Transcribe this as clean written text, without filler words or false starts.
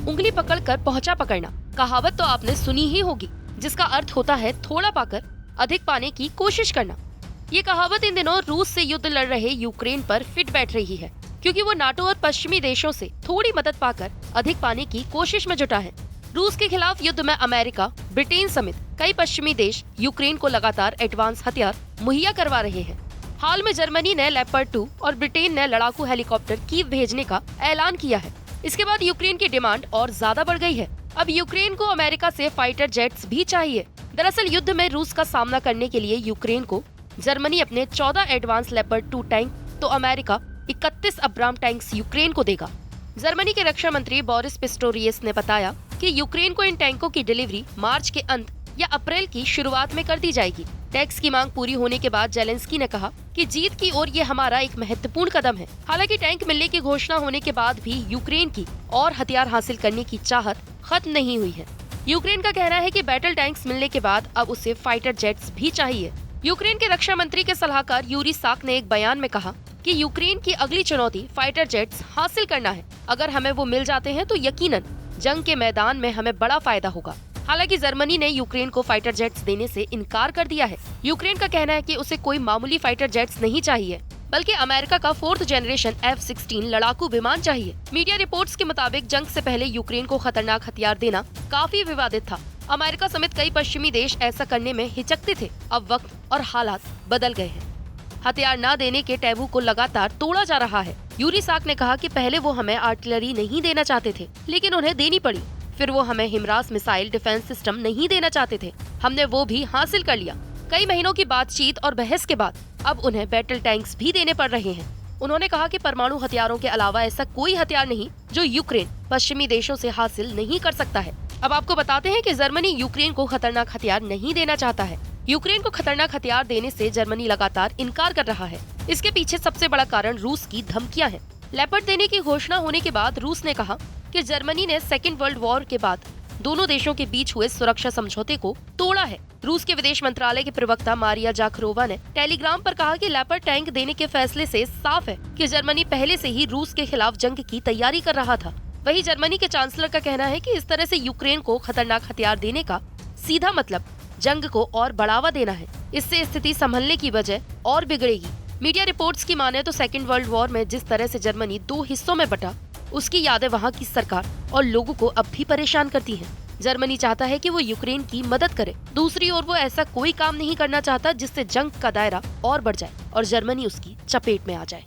उंगली पकड़कर पहुंचा पकड़ना कहावत तो आपने सुनी ही होगी, जिसका अर्थ होता है थोड़ा पाकर अधिक पाने की कोशिश करना। ये कहावत इन दिनों रूस से युद्ध लड़ रहे यूक्रेन पर फिट बैठ रही है, क्योंकि वो नाटो और पश्चिमी देशों से थोड़ी मदद पाकर अधिक पाने की कोशिश में जुटा है। रूस के खिलाफ युद्ध में अमेरिका, ब्रिटेन समेत कई पश्चिमी देश यूक्रेन को लगातार एडवांस हथियार मुहैया करवा रहे हैं। हाल में जर्मनी ने लेपर्ड 2 और ब्रिटेन ने लड़ाकू हेलीकॉप्टर कीव भेजने का ऐलान किया है। इसके बाद यूक्रेन की डिमांड और ज्यादा बढ़ गई है। अब यूक्रेन को अमेरिका से फाइटर जेट्स भी चाहिए। दरअसल युद्ध में रूस का सामना करने के लिए यूक्रेन को जर्मनी अपने 14 एडवांस लेपर्ड 2 टैंक तो अमेरिका 31 अब्राम टैंक्स यूक्रेन को देगा। जर्मनी के रक्षा मंत्री बोरिस पिस्टोरियस ने बताया कि यूक्रेन को इन टैंकों की डिलीवरी मार्च के अंत या अप्रैल की शुरुआत में कर दी जाएगी। टैंक्स की मांग पूरी होने के बाद जेलेंस्की ने कहा कि जीत की ओर ये हमारा एक महत्वपूर्ण कदम है। हालांकि टैंक मिलने की घोषणा होने के बाद भी यूक्रेन की और हथियार हासिल करने की चाहत खत्म नहीं हुई है। यूक्रेन का कहना है कि बैटल टैंक्स मिलने के बाद अब उसे फाइटर जेट्स भी चाहिए। यूक्रेन के रक्षा मंत्री के सलाहकार यूरी साक ने एक बयान में कहा कि यूक्रेन की अगली चुनौती फाइटर जेट्स हासिल करना है। अगर हमें वो मिल जाते हैं तो यकीनन जंग के मैदान में हमें बड़ा फायदा होगा। हालांकि जर्मनी ने यूक्रेन को फाइटर जेट्स देने से इनकार कर दिया है। यूक्रेन का कहना है कि उसे कोई मामूली फाइटर जेट्स नहीं चाहिए, बल्कि अमेरिका का 4th जनरेशन F-16 लड़ाकू विमान चाहिए। मीडिया रिपोर्ट्स के मुताबिक जंग से पहले यूक्रेन को खतरनाक हथियार देना काफी विवादित था। अमेरिका समेत कई पश्चिमी देश ऐसा करने में हिचकते थे। अब वक्त और हालात बदल गए हैं। हथियार न देने के टैबू को लगातार तोड़ा जा रहा है। यूरी साक ने कहा कि पहले वो हमें आर्टिलरी नहीं देना चाहते थे, लेकिन उन्हें देनी पड़ी। फिर वो हमें हिमरास मिसाइल डिफेंस सिस्टम नहीं देना चाहते थे, हमने वो भी हासिल कर लिया। कई महीनों की बातचीत और बहस के बाद अब उन्हें बैटल टैंक्स भी देने पड़ रहे हैं। उन्होंने कहा कि परमाणु हथियारों के अलावा ऐसा कोई हथियार नहीं जो यूक्रेन पश्चिमी देशों से हासिल नहीं कर सकता है। अब आपको बताते हैं कि जर्मनी यूक्रेन को खतरनाक हथियार नहीं देना चाहता है। यूक्रेन को खतरनाक हथियार देने से जर्मनी लगातार इनकार कर रहा है। इसके पीछे सबसे बड़ा कारण रूस की धमकियां हैं। लेपर्ड देने की घोषणा होने के बाद रूस ने कहा कि जर्मनी ने सेकेंड वर्ल्ड वॉर के बाद दोनों देशों के बीच हुए सुरक्षा समझौते को तोड़ा है। रूस के विदेश मंत्रालय के प्रवक्ता मारिया जाखरोवा ने टेलीग्राम पर कहा कि लेपर्ड टैंक देने के फैसले से साफ है कि जर्मनी पहले से ही रूस के खिलाफ जंग की तैयारी कर रहा था। वहीं जर्मनी के चांसलर का कहना है कि इस तरह से यूक्रेन को खतरनाक हथियार देने का सीधा मतलब जंग को और बढ़ावा देना है। इससे स्थिति संभलने की वजह और बिगड़ेगी। मीडिया रिपोर्ट्स की माने तो सेकेंड वर्ल्ड वॉर में जिस तरह से जर्मनी 2 हिस्सों में बटा, उसकी यादें वहाँ की सरकार और लोगों को अब भी परेशान करती हैं। जर्मनी चाहता है कि वो यूक्रेन की मदद करे। दूसरी ओर वो ऐसा कोई काम नहीं करना चाहता जिससे जंग का दायरा और बढ़ जाए और जर्मनी उसकी चपेट में आ जाए।